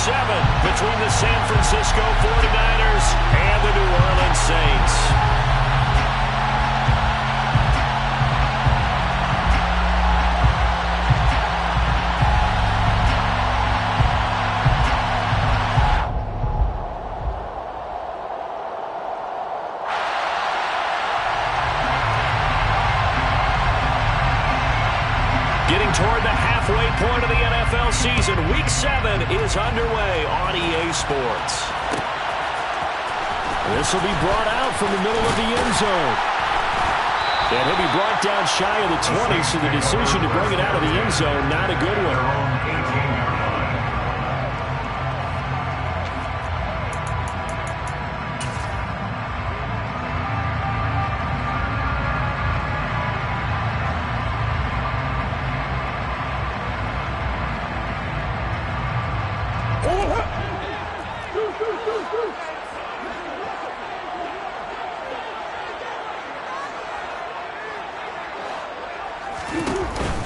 7 between the San Francisco 49ers and the New Orleans Saints. Getting toward the halfway point of the NFL season, Week 7 is underway on EA Sports. This will be brought out from the middle of the end zone. And he'll be brought down shy of the 20, so the decision to bring it out of the end zone, not a good one.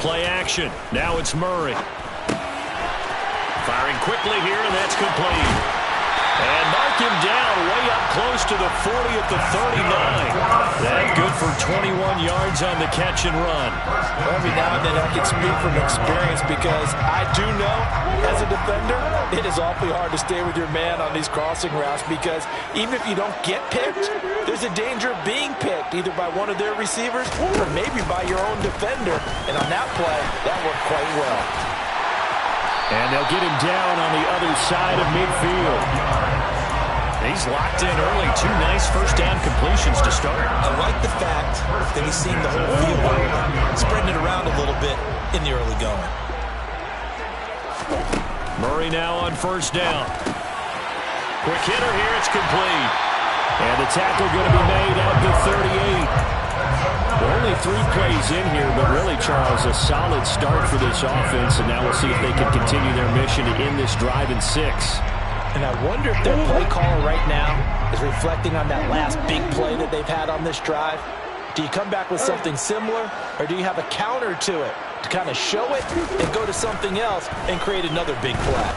Play action. Now it's Murray. Firing quickly here, and that's complete. And mark him down way up close to the 40 at the 39. That good for 21 yards on the catch and run. Every now and then I can speak from experience because I do know as a defender it is awfully hard to stay with your man on these crossing routes because even if you don't get picked, there's a danger of being picked either by one of their receivers or maybe by your own defender. And on that play, that worked quite well. And they'll get him down on the other side of midfield. He's locked in early. 2 nice first down completions to start. I like the fact that he's seeing the whole field early, spreading it around a little bit in the early going. Murray now on first down. Quick hitter here. It's complete. And the tackle going to be made at the 38. Only 3 plays in here, but really, Charles, a solid start for this offense, and now we'll see if they can continue their mission to end this drive in 6. And I wonder if their play caller right now is reflecting on that last big play that they've had on this drive. Do you come back with something similar, or do you have a counter to it to kind of show it and go to something else and create another big play?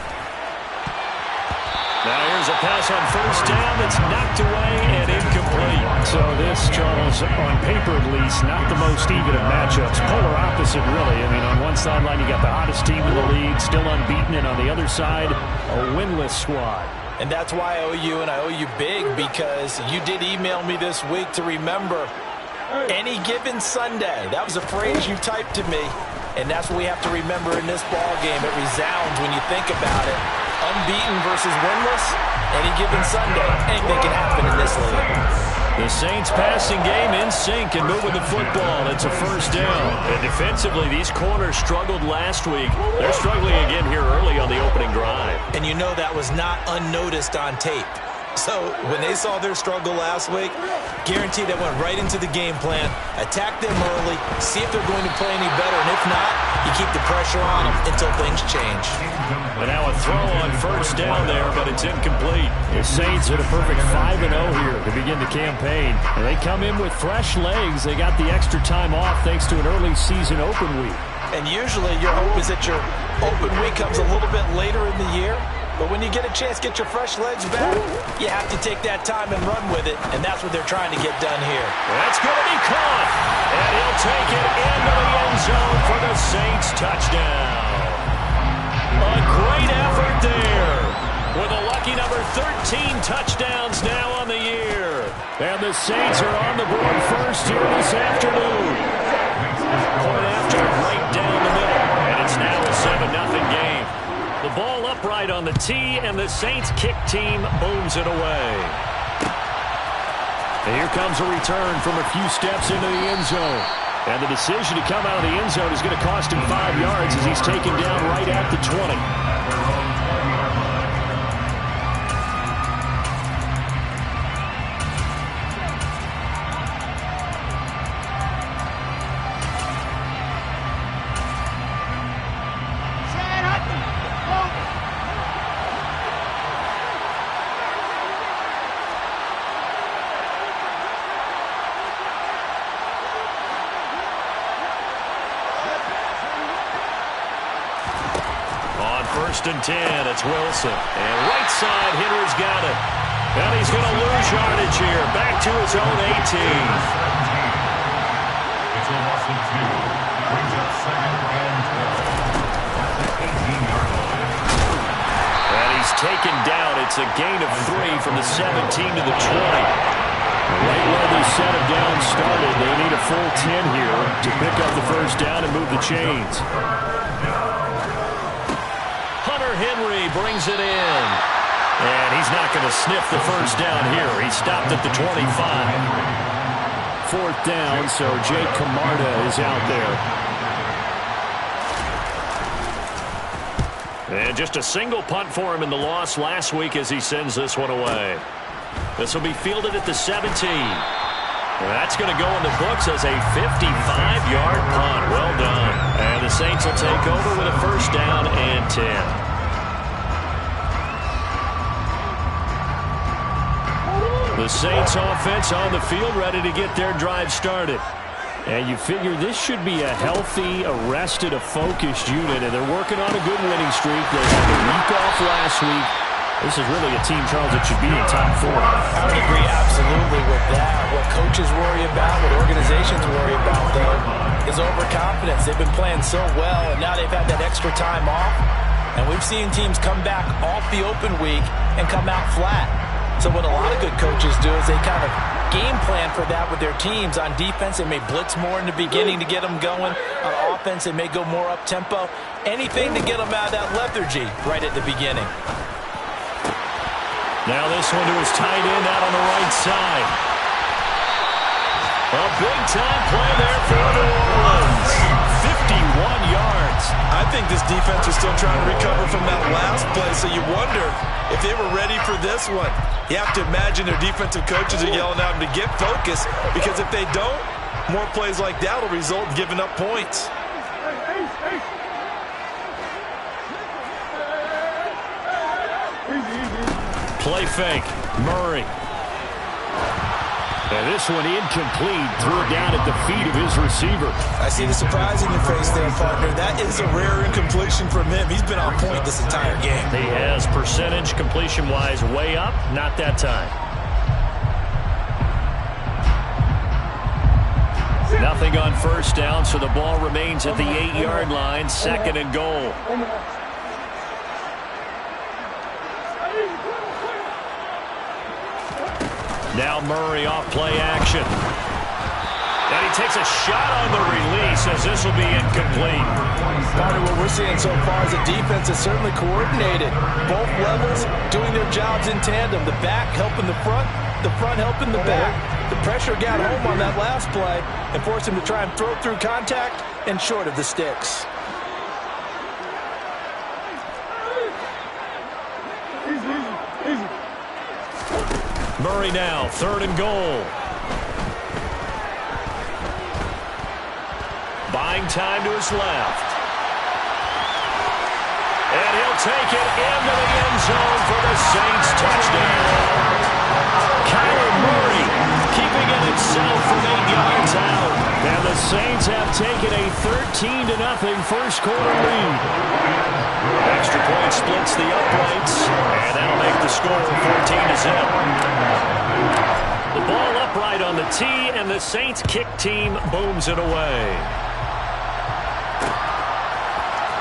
Now here's a pass on first down that's knocked away and incomplete. So this, Charles, on paper at least, not the most even of matchups. Polar opposite, really. I mean, on one sideline, you got the hottest team in the league, still unbeaten, and on the other side, a winless squad. And that's why I owe you, and I owe you big, because you did email me this week to remember any given Sunday. That was a phrase you typed to me, and that's what we have to remember in this ball game. It resounds when you think about it. Unbeaten versus winless, any given Sunday, anything can happen in this league. The Saints passing game in sync and moving the football. It's a first down. And defensively, these corners struggled last week. They're struggling again here early on the opening drive. And you know that was not unnoticed on tape. So when they saw their struggle last week, guaranteed that went right into the game plan. Attack them early, see if they're going to play any better, and if not, you keep the pressure on them until things change. And now a throw on first down there, but it's incomplete. The Saints hit a perfect 5-0 here to begin the campaign. And they come in with fresh legs. They got the extra time off thanks to an early season open week. And usually your hope is that your open week comes a little bit later in the year. But when you get a chance to get your fresh legs back, you have to take that time and run with it, and that's what they're trying to get done here. That's going to be caught, and he'll take it into the end zone for the Saints touchdown. A great effort there with a lucky number 13 touchdowns now on the year. And the Saints are on the board first here this afternoon. Point after right down the middle, and it's now a 7-0 game. The ball upright on the tee, and the Saints kick team booms it away. And here comes a return from a few steps into the end zone. And the decision to come out of the end zone is going to cost him 5 yards as he's taken down right at the 20. 1st and 10. It's Wilson. And right side, Henry's got it. And he's going to lose yardage here. Back to his own 18. It's a loss of 2. Brings up 2nd and 12. At the 18-yard line. And he's taken down. It's a gain of 3 from the 17 to the 20. Right where the set of downs started, they need a full 10 here to pick up the 1st down and move the chains. Hunter Henry brings it in. And he's not going to sniff the 1st down here. He stopped at the 25. 4th down, so Jake Camarda is out there. And just a single punt for him in the loss last week as he sends this one away. This will be fielded at the 17. That's going to go in the books as a 55-yard punt. Well done. And the Saints will take over with a 1st down and 10. The Saints offense on the field ready to get their drive started. And you figure this should be a healthy, arrested, a focused unit, and they're working on a good winning streak. They had a week off last week. This is really a team, Charles, that should be in top 4. I would agree absolutely with that. What coaches worry about, what organizations worry about, though, is overconfidence. They've been playing so well, and now they've had that extra time off. And we've seen teams come back off the open week and come out flat. So what a lot of good coaches do is they kind of game plan for that with their teams. On defense, they may blitz more in the beginning to get them going. On offense, they may go more up-tempo. Anything to get them out of that lethargy right at the beginning. Now this one to his tight end out on the right side. A big-time play there for New Orleans. 51 yards. I think this defense is still trying to recover from that last play, so you wonder if they were ready for this one. You have to imagine their defensive coaches are yelling at them to get focused, because if they don't, more plays like that will result in giving up points. Play fake. Murray. And this one incomplete. Threw it down at the feet of his receiver. I see the surprise in your face there, partner. That is a rare incompletion from him. He's been on point this entire game. He has percentage completion-wise way up. Not that time. Nothing on 1st down, so the ball remains at the 8-yard line. 2nd and goal. Now Murray off play action. And he takes a shot on the release as this will be incomplete. Part of what we're seeing so far is the defense is certainly coordinated. Both levels doing their jobs in tandem. The back helping the front helping the back. The pressure got home on that last play and forced him to try and throw through contact and short of the sticks. Murray now, 3rd and goal. Buying time to his left. And he'll take it into the end zone for the Saints touchdown. Kyler Murray keeping it himself from 8 yards out. And the Saints have taken a 13-0 first quarter lead. Extra point splits the uprights, and that'll make the score 14-0. The ball upright on the tee, and the Saints kick team booms it away.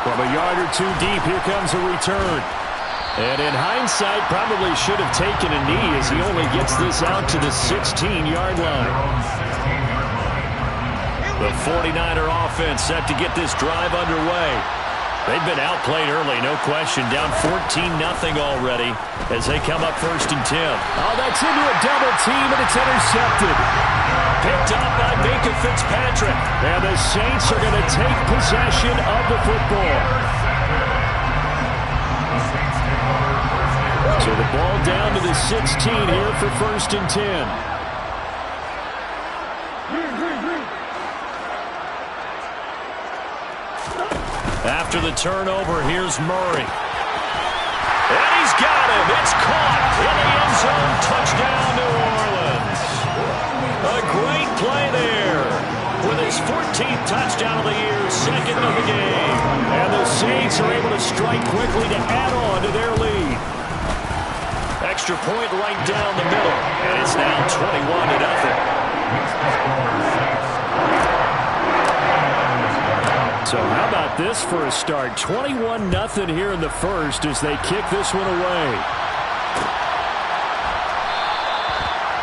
From a yard or 2 deep, here comes a return. And in hindsight, probably should have taken a knee as he only gets this out to the 16-yard line. The 49er offense set to get this drive underway. They've been outplayed early, no question. Down 14-0 already as they come up 1st and 10. Oh, that's into a double team, and it's intercepted. Picked up by Minkah Fitzpatrick. And the Saints are going to take possession of the football. So the ball down to the 16 here for 1st and 10. After the turnover, here's Murray. And he's got him. It's caught in the end zone. Touchdown, New Orleans. A great play there with his his 14th touchdown of the year, second of the game. And the Saints are able to strike quickly to add on to their lead. Extra point right down the middle, and it's now 21-0. So how about this for a start? 21-0 here in the first as they kick this one away.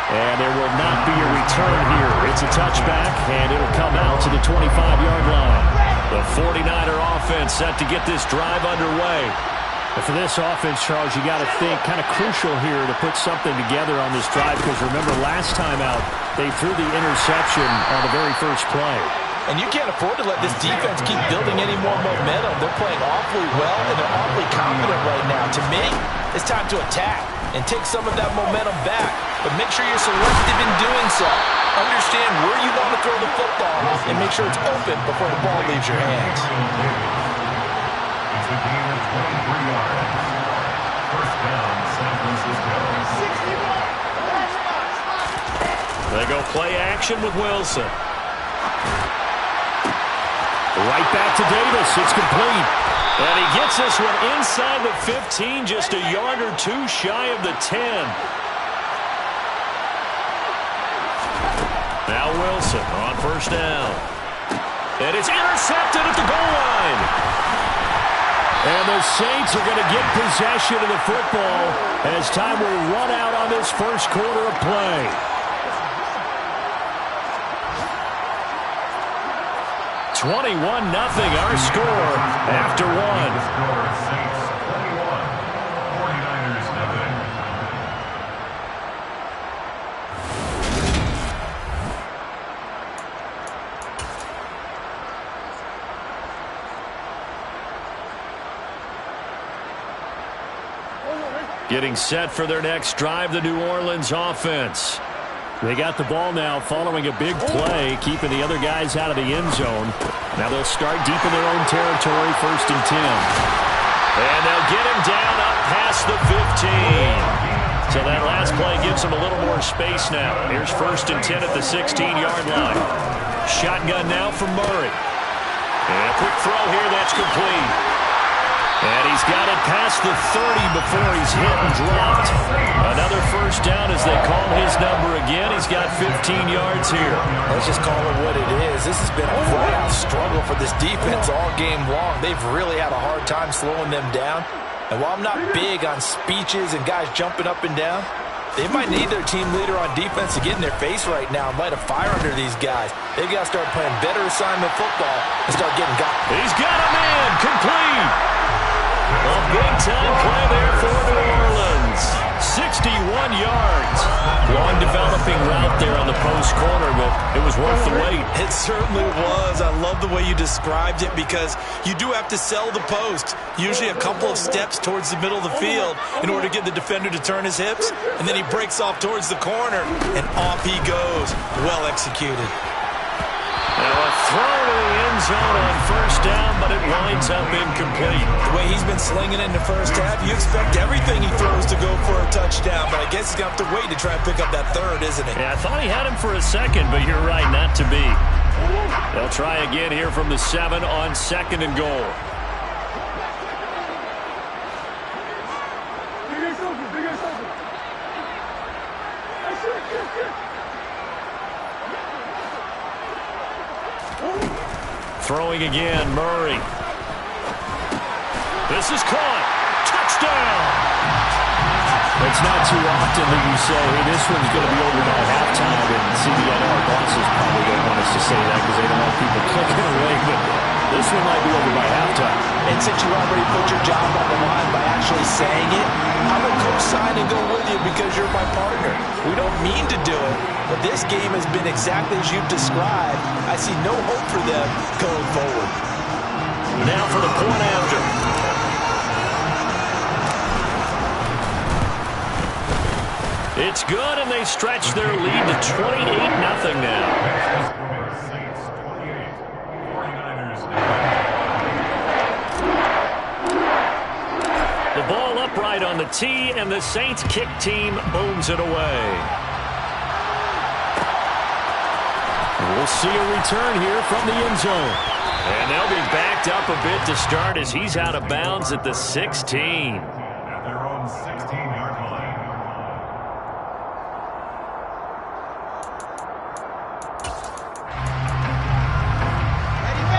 And there will not be a return here. It's a touchback, and it'll come out to the 25-yard line. The 49er offense set to get this drive underway. But for this offense, Charles, you got to think kind of crucial here to put something together on this drive because remember last time out, they threw the interception on the very first play. And you can't afford to let this defense keep building any more momentum. They're playing awfully well, and they're awfully confident right now. To me, it's time to attack and take some of that momentum back. But make sure you're selective in doing so. Understand where you want to throw the football and make sure it's open before the ball leaves your hands. It's a gain of 23 yards. First down, San Francisco. They go play action with Wilson. Right back to Davis. It's complete. And he gets this one inside the 15, just a yard or two shy of the 10. Now Wilson on first down. And it's intercepted at the goal line. And the Saints are going to get possession of the football as time will run out on this first quarter of play. 21-0 our score after one. Saints 21, 49ers nothing. Getting set for their next drive, the New Orleans offense. They got the ball now following a big play, keeping the other guys out of the end zone. Now they'll start deep in their own territory, 1st and 10. And they'll get him down up past the 15. So that last play gives them a little more space now. Here's 1st and 10 at the 16-yard line. Shotgun now from Murray. And a quick throw here that's complete. And he's got it past the 30 before he's hit and dropped. Another first down as they call his number again. He's got 15 yards here. Let's just call it what it is. This has been a flat-out struggle for this defense all game long. They've really had a hard time slowing them down. And while I'm not big on speeches and guys jumping up and down, they might need their team leader on defense to get in their face right now and light a fire under these guys. They've got to start playing better assignment football and start getting got. He's got a man complete. A big-time play there for New Orleans. 61 yards. Long developing route there on the post corner, but it was worth the wait. It certainly was. I love the way you described it because you do have to sell the post. Usually a couple of steps towards the middle of the field in order to get the defender to turn his hips, and then he breaks off towards the corner, and off he goes. Well executed. Now a throw to the end zone on first down, but it winds up incomplete. The way he's been slinging it in the first half, you expect everything he throws to go for a touchdown, but I guess he's going to have to wait to try and pick up that third, isn't he? Yeah, I thought he had him for a second, but you're right, not to be. They'll try again here from the 7 on 2nd and goal. Throwing again, Murray. This is caught. Touchdown! It's not too often that you say, hey, this one's going to be over by halftime, and CBN, our bosses probably don't want us to say that because they don't want people clicking away, but this one might be over by halftime. And since you already put your job on the line by actually saying it, I'm going to co-sign and go with you because you're my partner. We don't mean to do it, but this game has been exactly as you've described. I see no hope for them going forward. Now for the point after. It's good, and they stretch their lead to 28-0 now. Saints 28, 49ers The ball upright on the tee, and the Saints kick team booms it away. We'll see a return here from the end zone. And they'll be backed up a bit to start as he's out of bounds at the 16. At their own 16-yard line.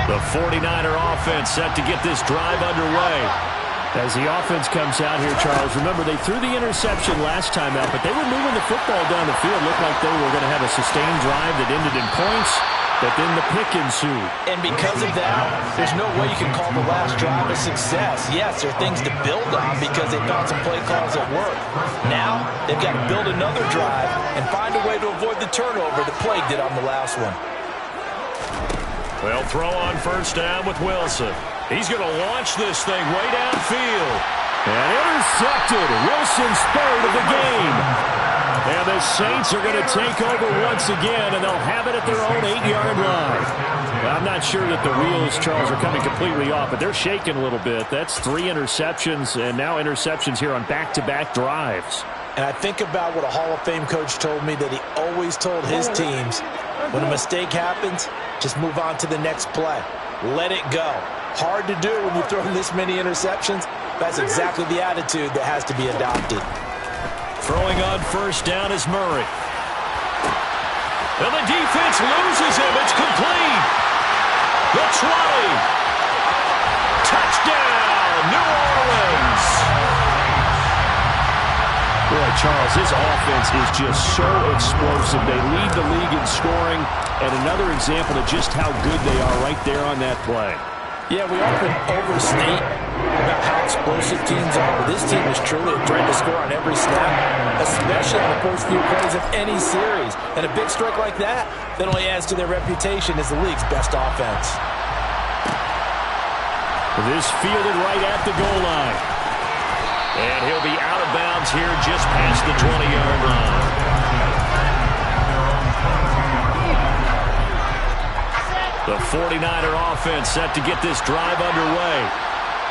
The 49er offense set to get this drive underway. As the offense comes out here, Charles, remember they threw the interception last time out, but they were moving the football down the field. Looked like they were going to have a sustained drive that ended in points, but then the pick ensued. And because of that, there's no way you can call the last drive a success. Yes, there are things to build on because they found some play calls that work. Now, they've got to build another drive and find a way to avoid the turnover that plagued it on the last one. Well, throw on first down with Wilson. He's going to launch this thing way downfield. And intercepted. Wilson's third of the game. And the Saints are going to take over once again, and they'll have it at their own 8-yard line. I'm not sure that the wheels, Charles, are coming completely off, but they're shaking a little bit. That's 3 interceptions, and now interceptions here on back-to-back drives. And I think about what a Hall of Fame coach told me that he always told his teams, when a mistake happens, just move on to the next play. Let it go. Hard to do when you've thrown this many interceptions. That's exactly the attitude that has to be adopted. Throwing on first down is Murray. And the defense loses him. It's complete. The 20. Touchdown, New Orleans. Boy, Charles, this offense is just so explosive. They lead the league in scoring, and another example of just how good they are right there on that play. Yeah, we often overstate about how explosive teams are, but this team is truly a threat to score on every snap, especially on the first few plays of any series. And a big strike like that only adds to their reputation as the league's best offense. This fielded right at the goal line. And he'll be out of bounds here just past the 20-yard line. The 49er offense set to get this drive underway.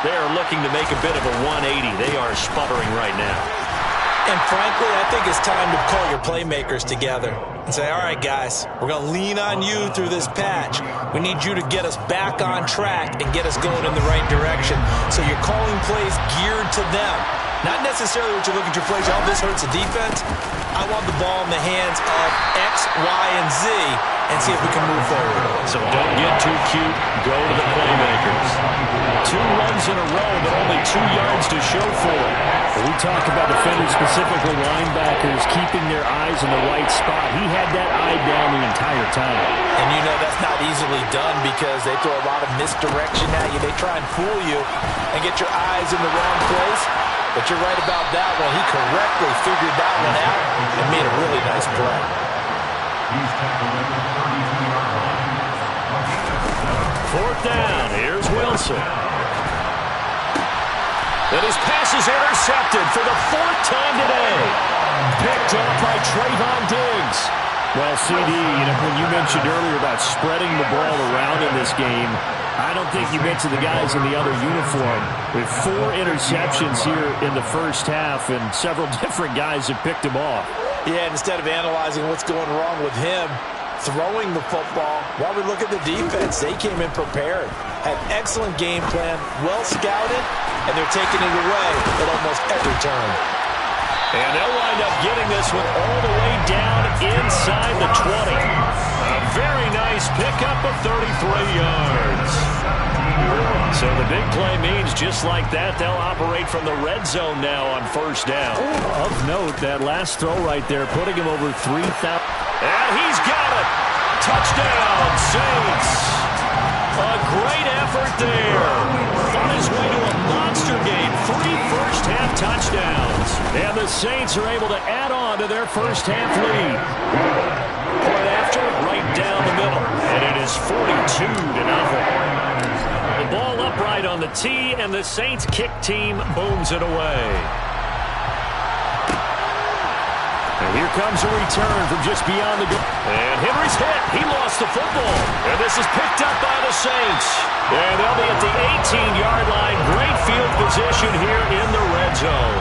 They are looking to make a bit of a 180. They are sputtering right now. And frankly, I think it's time to call your playmakers together and say, all right, guys, we're going to lean on you through this patch. We need you to get us back on track and get us going in the right direction. So you're calling plays geared to them. Not necessarily what you're looking to plays. Oh, this hurts the defense. I want the ball in the hands of X, Y, and Z and see if we can move forward. So don't get too cute. Go to the playmakers. 2 runs in a row, but only 2 yards to show for it. We talk about defenders, specifically linebackers, keeping their eyes in the right spot. He had that eye down the entire time. And you know that's not easily done because they throw a lot of misdirection at you. They try and fool you and get your eyes in the wrong place. But you're right about that one. He correctly figured that one out and made a really nice play. Fourth down. Here's Wilson. And his pass is intercepted for the 4th time today. Picked up by Trayvon Diggs. Well, CD, when you mentioned earlier about spreading the ball around in this game, I don't think you mentioned the guys in the other uniform. With 4 interceptions here in the first half, and several different guys have picked him off. Yeah, and instead of analyzing what's going wrong with him, throwing the football, while we look at the defense, they came in prepared. Had excellent game plan, well scouted, and they're taking it away at almost every turn. And they'll wind up getting this one all the way down inside the 20. A very nice pickup of 33 yards. So the big play means just like that, they'll operate from the red zone now on first down. Of note, that last throw right there, putting him over 3,000. And he's got it. Touchdown, Saints. A great effort there. On his way to a monster game. 3 first-half touchdowns. And the Saints are able to add on to their first-half lead. Point after, right down the middle. And it is 42-0. The ball upright on the tee, and the Saints kick team booms it away. And here comes a return from just beyond the goal. And Henry's hit. He lost the football. And this is picked up by the Saints. And they'll be at the 18-yard line. Great field position here in the red zone.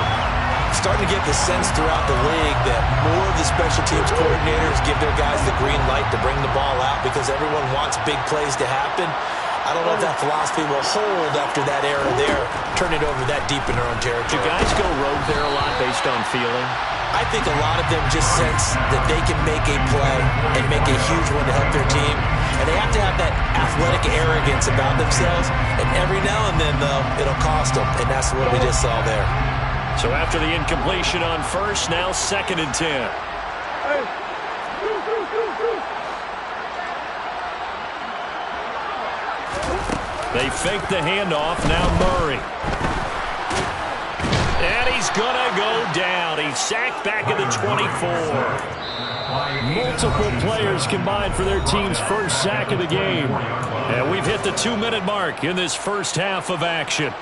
starting to get the sense throughout the league that more of the special teams coordinators give their guys the green light to bring the ball out because everyone wants big plays to happen. I don't know if that philosophy will hold after that era there, turn it over that deep in their own territory. Do guys go rogue there a lot based on feeling? I think a lot of them just sense that they can make a play and make a huge one to help their team. And they have to have that athletic arrogance about themselves. And every now and then, though, it'll cost them. And that's what we just saw there. So after the incompletion on first, now 2nd and 10. They fake the handoff. Now Murray. And he's going to go down. He's sacked back at the 24. Multiple players combined for their team's first sack of the game. And we've hit the 2-minute mark in this first half of action.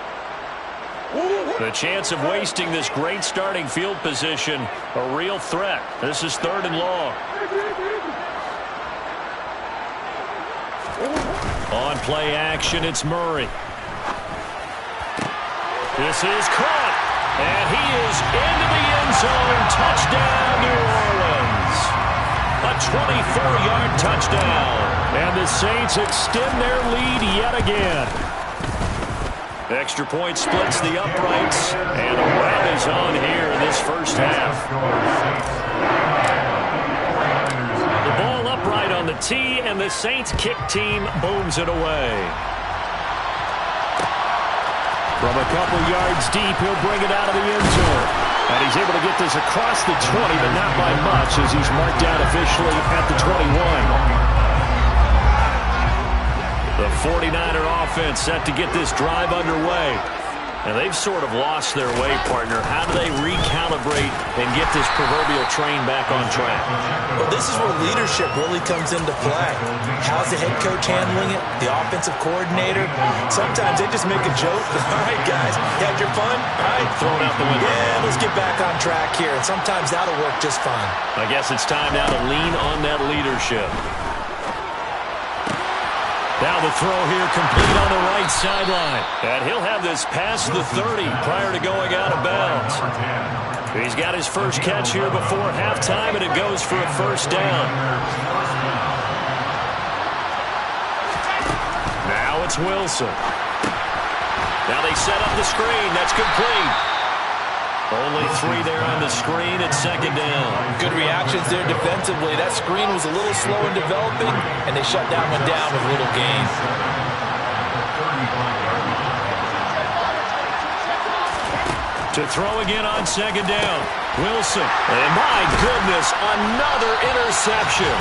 The chance of wasting this great starting field position, a real threat. This is 3rd and long. On play action, it's Murray. This is caught. And he is into the end zone. Touchdown, New Orleans. A 24-yard touchdown. And the Saints extend their lead yet again. Extra point splits the uprights. And a rout is on here in this first half. The ball upright on the tee, and the Saints kick team booms it away. From a couple yards deep, he'll bring it out of the end zone. And he's able to get this across the 20, but not by much as he's marked down officially at the 21. The 49er offense set to get this drive underway. And they've sort of lost their way, partner. How do they recalibrate and get this proverbial train back on track? Well, this is where leadership really comes into play. How's the head coach handling it? The offensive coordinator? Sometimes they just make a joke. All right, guys, you had your fun? All right. Throw it out the window. Yeah, let's get back on track here. And sometimes that'll work just fine. I guess it's time now to lean on that leadership. Now the throw here complete on the right sideline. And he'll have this past the 30 prior to going out of bounds. He's got his first catch here before halftime, and it goes for a first down. Now it's Wilson. Now they set up the screen. That's complete. Only 3 there on the screen at 2nd down. Good reactions there defensively. That screen was a little slow in developing, and they shut that one down with little gain. To throw again on 2nd down. Wilson. And my goodness, another interception.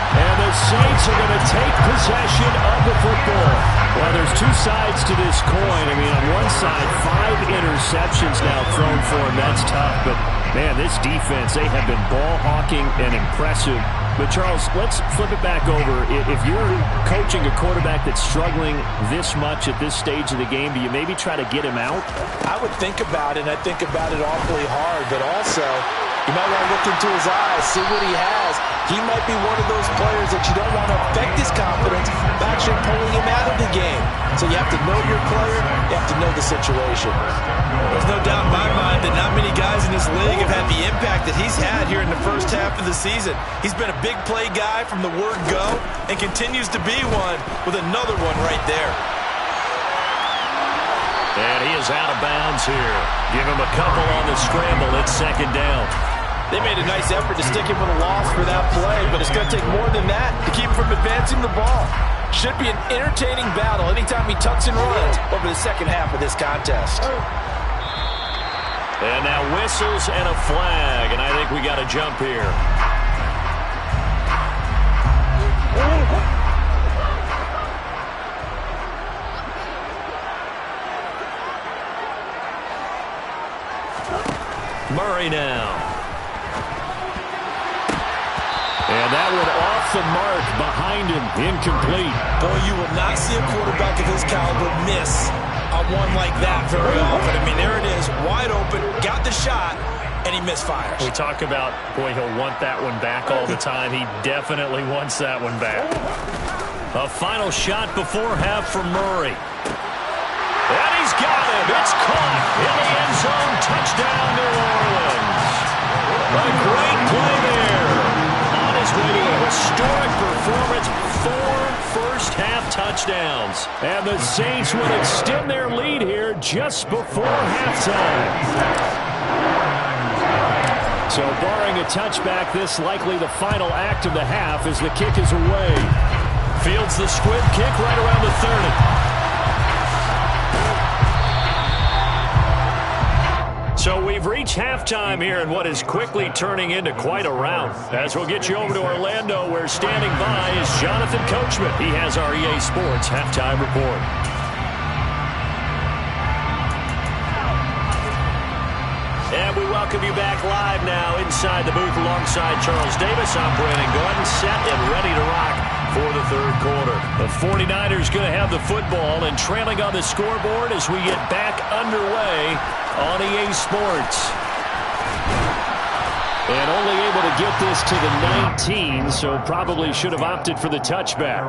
And the Saints are going to take possession of the football. Well, there's 2 sides to this coin. I mean, on one side, 5 interceptions now thrown for him. That's tough. But, man, this defense, they have been ball hawking and impressive. But, Charles, let's flip it back over. If you're coaching a quarterback that's struggling this much at this stage of the game, do you maybe try to get him out? I would think about it, and I think about it awfully hard. But also, you might want to look into his eyes, see what he has. He might be one of those players that you don't want to affect his confidence by actually pulling him out of the game. So you have to know your player. You have to know the situation. There's no doubt in my mind that not many guys in this league have had the impact that he's had here in the first half of the season. He's been a big play guy from the word go and continues to be one with another one right there. And he is out of bounds here. Give him a couple on the scramble. It's 2nd down. They made a nice effort to stick him with a loss for that play, but it's going to take more than that to keep him from advancing the ball. Should be an entertaining battle anytime he tucks and runs over the second half of this contest. And now whistles and a flag, and I think we got a jump here. Murray now. And that one off the mark behind him, incomplete. Boy, you will not see a quarterback of his caliber miss a one like that very often. I mean, there it is, wide open, got the shot, and he misfires. We talk about, boy, he'll want that one back all the time. He definitely wants that one back. A final shot before half from Murray. And he's got it. It's caught in the end zone. Touchdown, New Orleans. touchdowns. And the Saints will extend their lead here just before halftime. So barring a touchback, this likely the final act of the half as the kick is away. Fields the squib kick right around the 30. So we've reached halftime here in what is quickly turning into quite a rout. As we'll get you over to Orlando, where standing by is Jonathan Coachman. He has our EA Sports halftime report. And we welcome you back live now inside the booth alongside Charles Davis. I'm Brandon Gordon, set and ready to rock for the third quarter. The 49ers going to have the football and trailing on the scoreboard as we get back underway on EA Sports. And only able to get this to the 19, so probably should have opted for the touchback.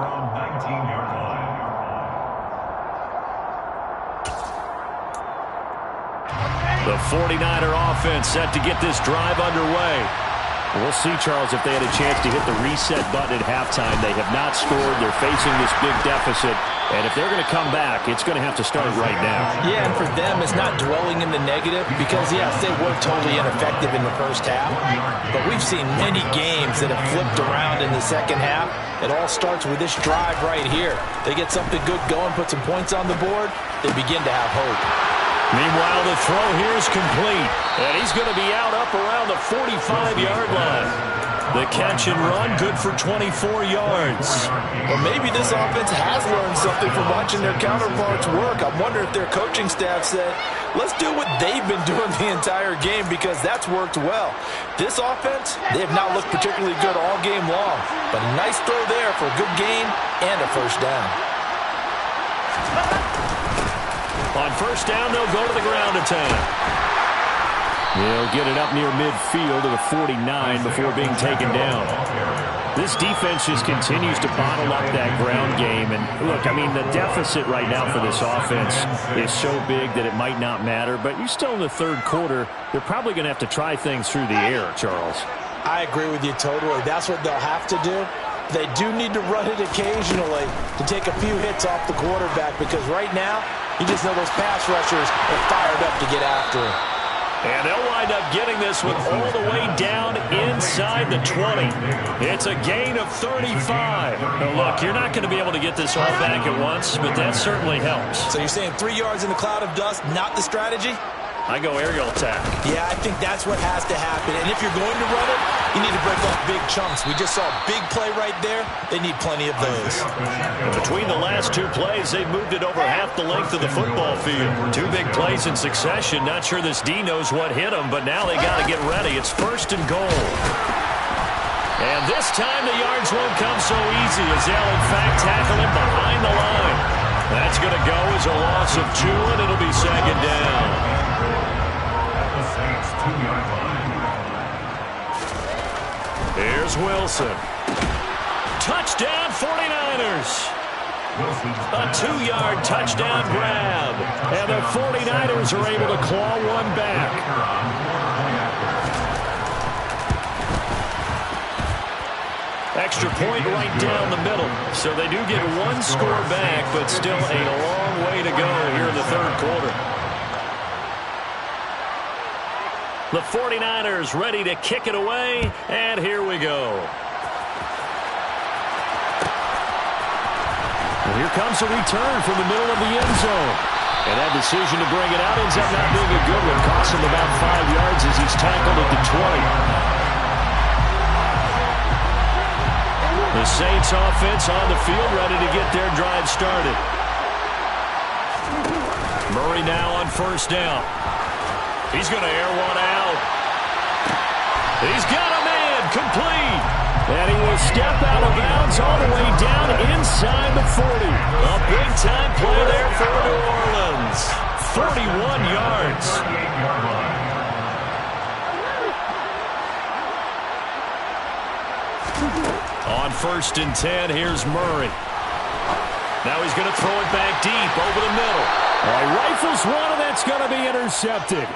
The 49er offense set to get this drive underway. We'll see, Charles, if they had a chance to hit the reset button at halftime. They have not scored. They're facing this big deficit. And if they're going to come back, it's going to have to start right now. Yeah, and for them, it's not dwelling in the negative because, yes, they were totally ineffective in the first half. But we've seen many games that have flipped around in the second half. It all starts with this drive right here. They get something good going, put some points on the board, they begin to have hope. Meanwhile, the throw here is complete. And he's going to be out up around the 45-yard line. The catch and run, good for 24 yards. Well, maybe this offense has learned something from watching their counterparts work. I'm wondering if their coaching staff said, let's do what they've been doing the entire game because that's worked well. This offense, they have not looked particularly good all game long. But a nice throw there for a good gain and a first down. On first down, they'll go to the ground attack. They'll get it up near midfield to the 49 before being taken down. This defense just continues to bottle up that ground game. And look, I mean, the deficit right now for this offense is so big that it might not matter. But you're still in the third quarter. They're probably going to have to try things through the air, Charles. I agree with you totally. That's what they'll have to do. They do need to run it occasionally to take a few hits off the quarterback because right now, you just know those pass rushers are fired up to get after him. And they'll wind up getting this one all the way down inside the 20. It's a gain of 35. Now look, you're not going to be able to get this all back at once, but that certainly helps. So you're saying 3 yards in the cloud of dust, not the strategy? I go aerial attack. Yeah, I think that's what has to happen. And if you're going to run it, you need to break off big chunks. We just saw a big play right there. They need plenty of those. And between the last two plays, they moved it over half the length of the football field. 2 big plays in succession. Not sure this D knows what hit them, but now they got to get ready. It's first and goal. And this time the yards won't come so easy as they'll, in fact, tackle him behind the line. That's going to go as a loss of 2, and it'll be second down. Here's Wilson. Touchdown 49ers. A 2-yard touchdown grab. And the 49ers are able to claw one back. Extra point right down the middle. So they do get 1 score back, but still a long way to go here in the third quarter. The 49ers ready to kick it away, and here we go. And here comes a return from the middle of the end zone. And that decision to bring it out ends up not being a good one. Costs him about 5 yards as he's tackled at the 20. The Saints offense on the field ready to get their drive started. Murray now on first down. He's going to air one out. He's got a man complete. And he will step out of bounds all the way down inside the 40. A big-time play there for New Orleans. 41 yards. On first and 10, here's Murray. Now he's going to throw it back deep over the middle. He rifles one, and that's going to be intercepted.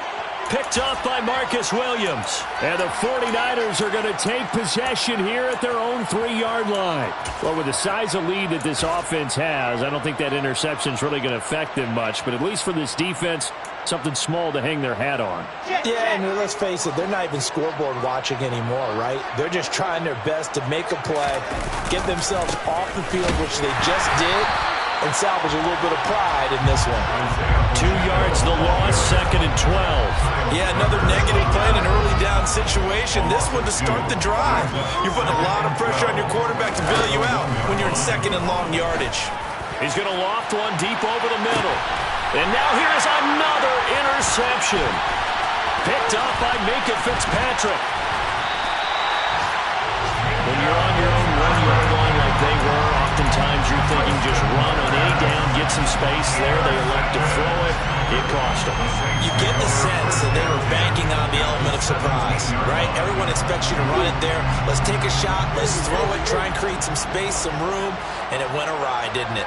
picked off by Marcus Williams. And the 49ers are going to take possession here at their own 3-yard line. Well, with the size of lead that this offense has, I don't think that interception is really going to affect them much. But at least for this defense, something small to hang their hat on. Yeah, and let's face it, they're not even scoreboard watching anymore, right? They're just trying their best to make a play, get themselves off the field, which they just did, and salvage a little bit of pride in this one. 2 yards the loss, 2nd and 12. Yeah, another negative play in an early down situation. This one to start the drive. You're putting a lot of pressure on your quarterback to bail you out when you're in 2nd and long yardage. He's going to loft one deep over the middle. And now here's another interception. Picked off by Minkah Fitzpatrick. When you're on your own 1-yard line like they were, oftentimes you're thinking just run on any down, get some space there. They elect to throw it. It cost them. You get the sense that they were banking on the element of surprise, right? Everyone expects you to run it there. Let's take a shot. Let's throw it, try and create some space, some room. And it went awry, didn't it?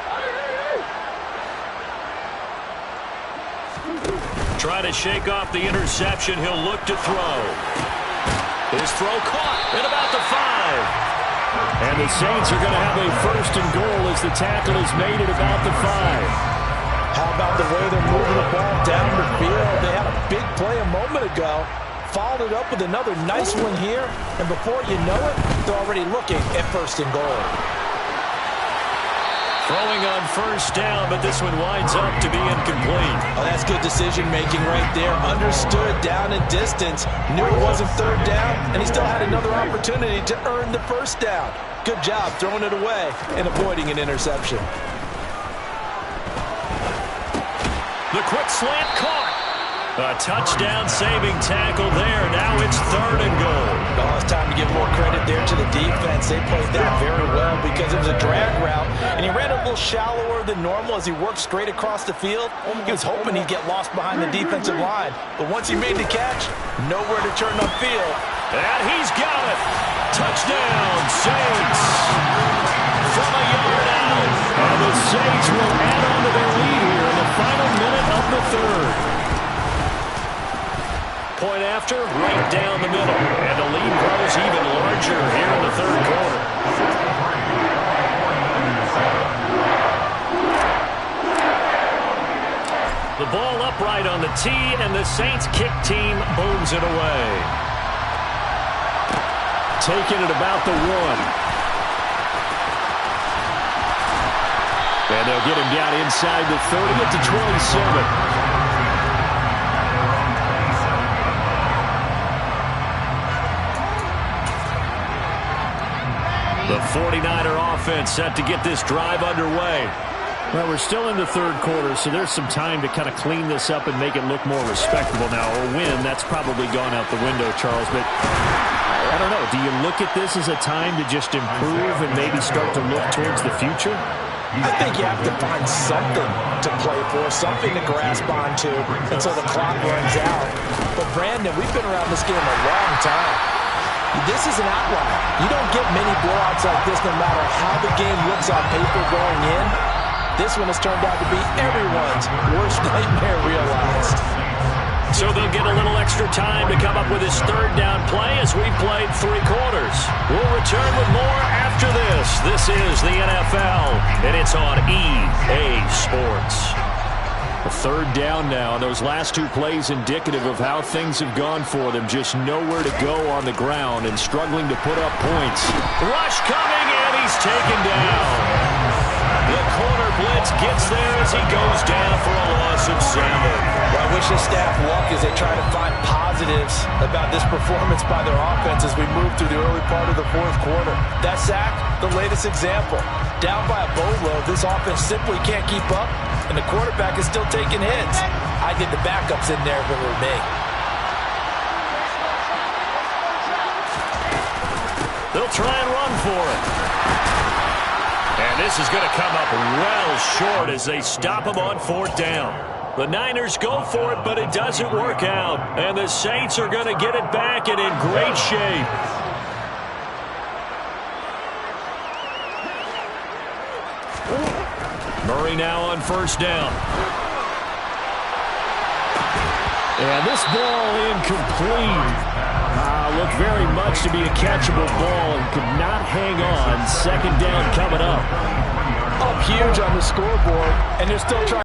Try to shake off the interception. He'll look to throw. His throw caught at about the 5. And the Saints are going to have a 1st and goal as the tackle is made at about the 5. How about the way they're moving the ball down the field? They had a big play a moment ago. Followed it up with another nice one here. And before you know it, they're already looking at 1st and goal. Throwing on 1st down, but this one winds up to be incomplete. Oh, that's good decision-making right there. Understood down and distance. Knew it wasn't 3rd down, and he still had another opportunity to earn the 1st down. Good job throwing it away and avoiding an interception. The quick slant caught. A touchdown-saving tackle there. Now it's 3rd and goal. Oh, it's time to give more credit there to the defense. They played that very well because it was a drag route, and he ran a little shallower than normal as he worked straight across the field. He was hoping he'd get lost behind the defensive line, but once he made the catch, nowhere to turn upfield. And he's got it. Touchdown, Saints. From a yard out. And the Saints will add on to their lead here in the final minute of the 3rd. Point after, right down the middle. And the lead grows even larger here in the 3rd quarter. The ball upright on the tee, and the Saints kick team booms it away. Taking it about the 1. And they'll get him down inside the 30 at the 27. The 49er offense set to get this drive underway. Well, we're still in the 3rd quarter, so there's some time to kind of clean this up and make it look more respectable now. A win, that's probably gone out the window, Charles. But I don't know. Do you look at this as a time to just improve and maybe start to look towards the future? I think you have to find something to play for, something to grasp onto until the clock runs out. But, Brandon, we've been around this game a long time. This is an outlier. You don't get many blowouts like this no matter how the game looks on paper going in. This one has turned out to be everyone's worst nightmare realized. So they'll get a little extra time to come up with his 3rd down play as we've played 3 quarters. We'll return with more after this. This is the NFL, and it's on EA Sports. A 3rd down now. Those last 2 plays indicative of how things have gone for them. Just nowhere to go on the ground and struggling to put up points. Rush coming, and he's taken down. The corner blitz gets there as he goes down for a loss of 7. Well, I wish the staff luck as they try to find positives about this performance by their offense as we move through the early part of the 4th quarter. That sack, the latest example. Down by a boatload, this offense simply can't keep up, and the quarterback is still taking hits. I get the backups in there if it were me. They'll try and run for it. And this is going to come up well short as they stop him on 4th down. The Niners go for it, but it doesn't work out. And the Saints are going to get it back and in great shape. Murray now on 1st down. And this ball incomplete. Looked very much to be a catchable ball and could not hang on. Second down coming up. Up huge on the scoreboard, and they're still trying.